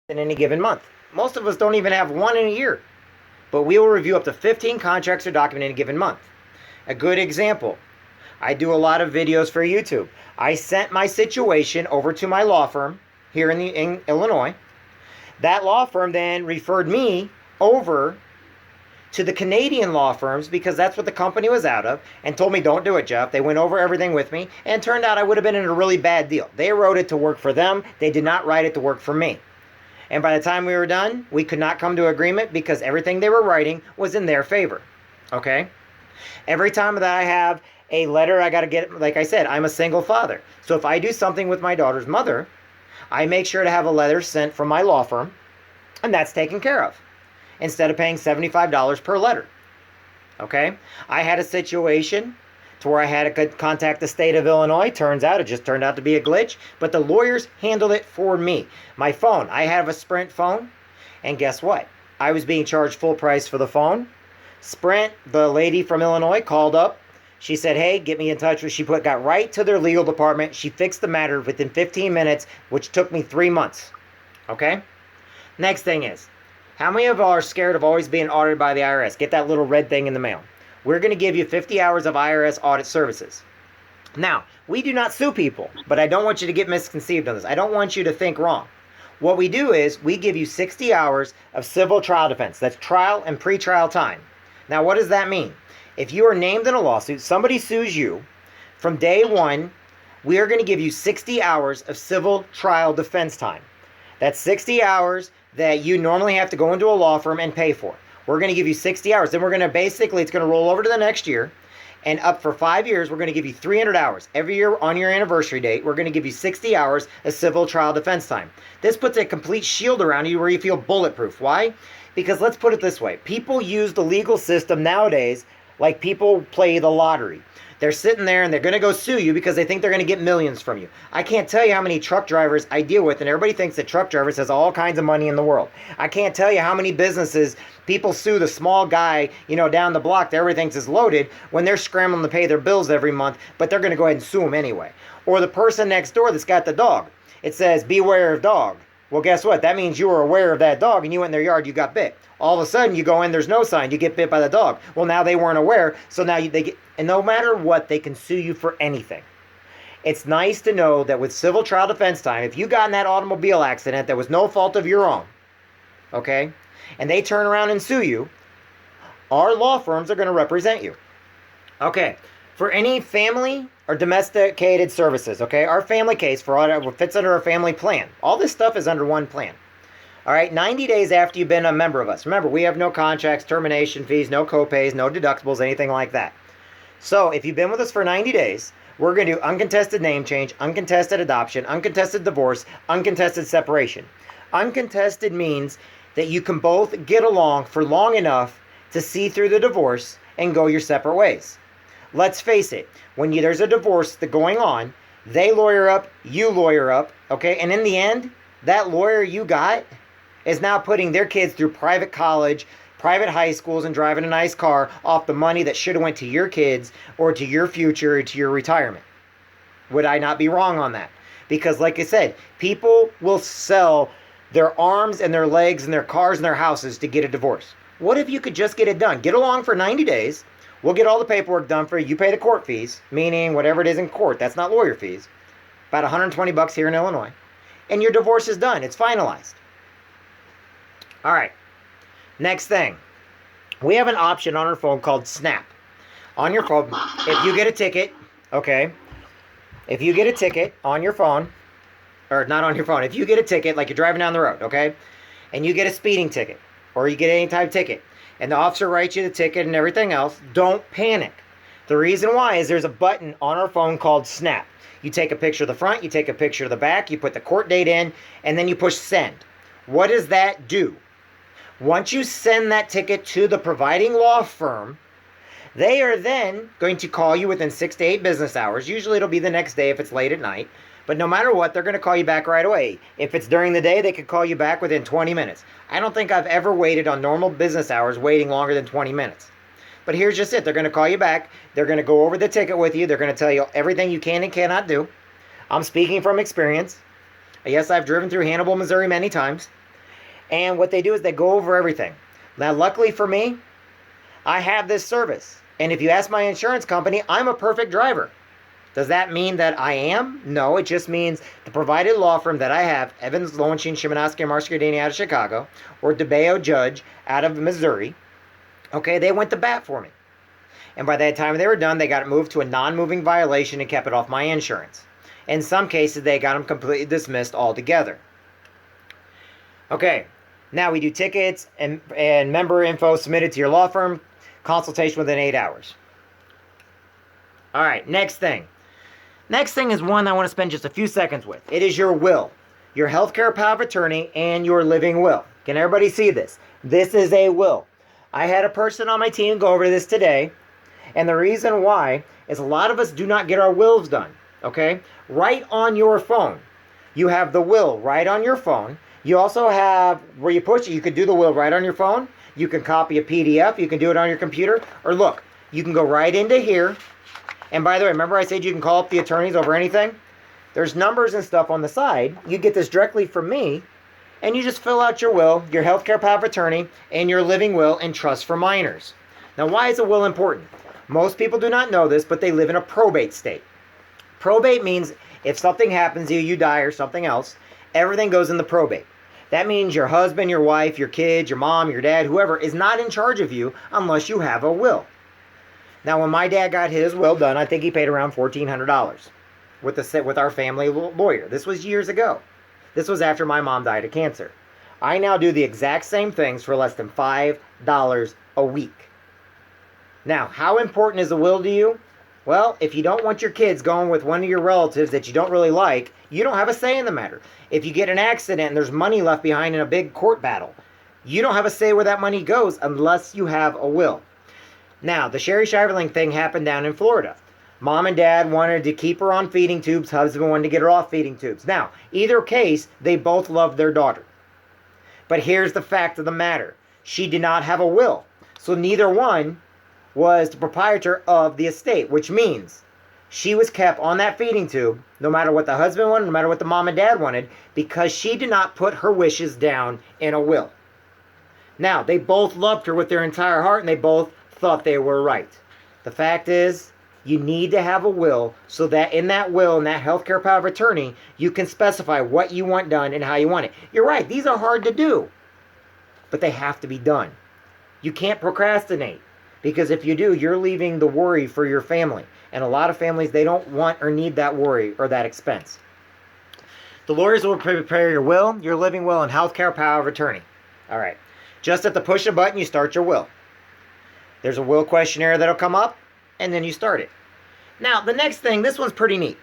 in any given month. Most of us don't even have one in a year, but we will review up to 15 contracts or documents in a given month. A good example, I do a lot of videos for YouTube. I sent my situation over to my law firm here in Illinois. That law firm then referred me over to the Canadian law firms because that's what the company was out of, and told me, don't do it, Jeff. They went over everything with me, and it turned out I would have been in a really bad deal. They wrote it to work for them. They did not write it to work for me. And by the time we were done, we could not come to agreement because everything they were writing was in their favor. Okay? Every time that I have a letter I got to get, like I said, I'm a single father. So if I do something with my daughter's mother, I make sure to have a letter sent from my law firm, and that's taken care of, instead of paying $75 per letter. Okay? I had a situation to where I had to contact the state of Illinois. Turns out it just turned out to be a glitch, but the lawyers handled it for me. My phone, I have a Sprint phone, and guess what? I was being charged full price for the phone. Sprint, the lady from Illinois, called up. She said, hey, get me in touch with, got right to their legal department. She fixed the matter within 15 minutes, which took me 3 months. Okay? Next thing is, how many of you are scared of always being audited by the IRS? Get that little red thing in the mail. We're going to give you 50 hours of IRS audit services. Now, we do not sue people, but I don't want you to get misconceived on this. I don't want you to think wrong. What we do is we give you 60 hours of civil trial defense. That's trial and pretrial time. Now, what does that mean? If you are named in a lawsuit, somebody sues you, from day one, we are going to give you 60 hours of civil trial defense time. That's 60 hours that you normally have to go into a law firm and pay for. We're going to give you 60 hours. Then we're going to basically, it's going to roll over to the next year. And up for 5 years, we're going to give you 300 hours. Every year on your anniversary date, we're going to give you 60 hours of civil trial defense time. This puts a complete shield around you where you feel bulletproof. Why? Because let's put it this way. People use the legal system nowadays like people play the lottery. They're sitting there and they're going to go sue you because they think they're going to get millions from you. I can't tell you how many truck drivers I deal with, and everybody thinks that truck drivers has all kinds of money in the world. I can't tell you how many businesses people sue the small guy, down the block that everybody thinks is loaded when they're scrambling to pay their bills every month, but they're going to go ahead and sue him anyway. Or the person next door that's got the dog. It says, beware of dog. Well, guess what? That means you were aware of that dog and you went in their yard, you got bit. All of a sudden, you go in, there's no sign, you get bit by the dog. Well, now they weren't aware, so now they get, and no matter what, they can sue you for anything. It's nice to know that with civil trial defense time, if you got in that automobile accident that was no fault of your own, okay, and they turn around and sue you, our law firms are going to represent you. Okay, for any family or domesticated services, okay, our family case for all fits under a family plan. All this stuff is under one plan. All right, 90 days after you've been a member of us. Remember, we have no contracts, termination fees, no copays, no deductibles, anything like that. So if you've been with us for 90 days, we're going to do uncontested name change, uncontested adoption, uncontested divorce, uncontested separation. Uncontested means that you can both get along for long enough to see through the divorce and go your separate ways. Let's face it, when there's a divorce going on, they lawyer up, you lawyer up, okay? And in the end, that lawyer you got is now putting their kids through private college, private high schools, and driving a nice car off the money that should have went to your kids or to your future or to your retirement. Would I not be wrong on that? Because like I said, people will sell their arms and their legs and their cars and their houses to get a divorce. What if you could just get it done? Get along for 90 days. We'll get all the paperwork done for you. You pay the court fees, meaning whatever it is in court. That's not lawyer fees. About $120 here in Illinois. And your divorce is done. It's finalized. All right. Next thing. We have an option on our phone called Snap. On your phone, if you get a ticket, okay, if you get a ticket on your phone, or not on your phone, if you get a ticket, like you're driving down the road, okay, and you get a speeding ticket, or you get any type of ticket, and the officer writes you the ticket and everything else, don't panic. The reason why is there's a button on our phone called Snap. You take a picture of the front, you take a picture of the back, you put the court date in, and then you push send. What does that do? Once you send that ticket to the providing law firm, they are then going to call you within 6 to 8 business hours. Usually it'll be the next day if it's late at night. But no matter what, they're going to call you back right away. If it's during the day, they could call you back within 20 minutes. I don't think I've ever waited on normal business hours waiting longer than 20 minutes. But here's just it. They're going to call you back. They're going to go over the ticket with you. They're going to tell you everything you can and cannot do. I'm speaking from experience. Yes, I've driven through Hannibal, Missouri many times. And what they do is they go over everything. Now, luckily for me, I have this service. And if you ask my insurance company, I'm a perfect driver. Does that mean that I am? No, it just means the provided law firm that I have, Evans, Lowenstein, Szymanowski, and Marscardini out of Chicago, or DeBeo Judge out of Missouri, okay, they went to bat for me. And by that time they were done, they got it moved to a non-moving violation and kept it off my insurance. In some cases, they got them completely dismissed altogether. Okay, now we do tickets and member info submitted to your law firm, consultation within 8 hours. All right, next thing. Next thing is one I want to spend just a few seconds with. It is your will, your healthcare power of attorney, and your living will. Can everybody see this? This is a will. I had a person on my team go over this today, and the reason why is a lot of us do not get our wills done, okay? Right on your phone. You have the will right on your phone. You also have, where you push it, you could do the will right on your phone. You can copy a PDF. You can do it on your computer. Or look, you can go right into here. And by the way, remember I said you can call up the attorneys over anything? There's numbers and stuff on the side. You get this directly from me, and you just fill out your will, your healthcare power of attorney, and your living will and trust for minors. Now, why is a will important? Most people do not know this, but they live in a probate state. Probate means if something happens to you, you die or something else, everything goes in the probate. That means your husband, your wife, your kids, your mom, your dad, whoever is not in charge of you unless you have a will. Now, when my dad got his will done, I think he paid around $1,400 with our family lawyer. This was years ago. This was after my mom died of cancer. I now do the exact same things for less than $5 a week. Now, how important is a will to you? Well, if you don't want your kids going with one of your relatives that you don't really like, you don't have a say in the matter. If you get an accident and there's money left behind in a big court battle, you don't have a say where that money goes unless you have a will. Now, the Sherry Shiverling thing happened down in Florida. Mom and dad wanted to keep her on feeding tubes. Husband wanted to get her off feeding tubes. Now, either case, they both loved their daughter. But here's the fact of the matter. She did not have a will. So neither one was the proprietor of the estate, which means she was kept on that feeding tube, no matter what the husband wanted, no matter what the mom and dad wanted, because she did not put her wishes down in a will. Now, they both loved her with their entire heart, and they both thought they were right. The fact is, you need to have a will so that in that will, in that healthcare power of attorney, you can specify what you want done and how you want it. You're right, these are hard to do, but they have to be done. You can't procrastinate, because if you do, you're leaving the worry for your family. And a lot of families, they don't want or need that worry or that expense. The lawyers will prepare your will, your living will, and healthcare power of attorney. All right. Just at the push of a button, you start your will. There's a will questionnaire that'll come up, and then you start it. Now, the next thing, this one's pretty neat.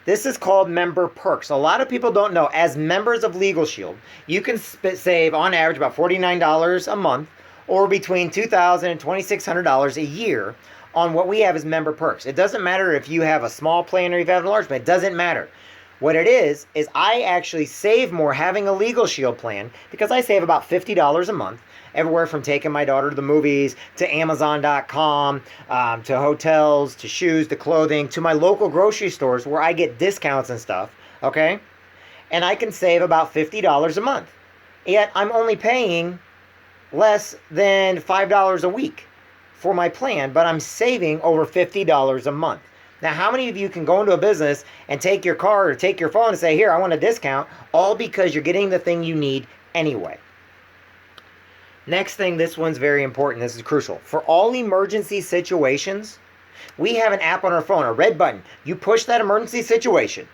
This is called member perks. A lot of people don't know. As members of Legal Shield, you can save, on average, about $49 a month, or between $2,000 and $2,600 a year on what we have as member perks. It doesn't matter if you have a small plan or you have a large plan. It doesn't matter. What it is I actually save more having a Legal Shield plan because I save about $50 a month, everywhere from taking my daughter to the movies, to Amazon.com, to hotels, to shoes, to clothing, to my local grocery stores where I get discounts and stuff, okay? And I can save about $50 a month. Yet I'm only paying less than $5 a week for my plan, but I'm saving over $50 a month. Now, how many of you can go into a business and take your card or take your phone and say, here, I want a discount, all because you're getting the thing you need anyway? Next thing, this one's very important. This is crucial. For all emergency situations, we have an app on our phone, a red button. You push that emergency situation.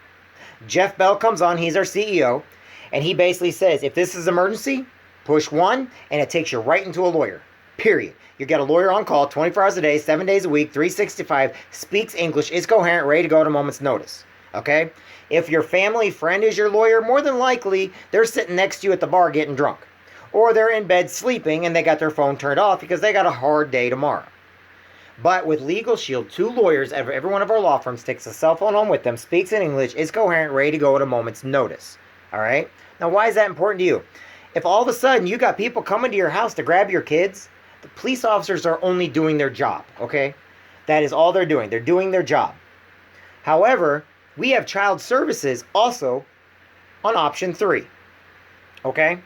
Jeff Bell comes on, he's our CEO, and he basically says, if this is emergency, push 1, and it takes you right into a lawyer, period. You get a lawyer on call 24 hours a day, 7 days a week, 365, speaks English, is coherent, ready to go at a moment's notice, okay? If your family friend is your lawyer, more than likely, they're sitting next to you at the bar getting drunk. Or they're in bed sleeping and they got their phone turned off because they got a hard day tomorrow. But with Legal Shield, 2 lawyers, every one of our law firms takes a cell phone on with them, speaks in English, is coherent, ready to go at a moment's notice, all right? Now, why is that important to you? If all of a sudden you got people coming to your house to grab your kids, the police officers are only doing their job, okay? That is all they're doing. They're doing their job. However, we have child services also on option 3, okay?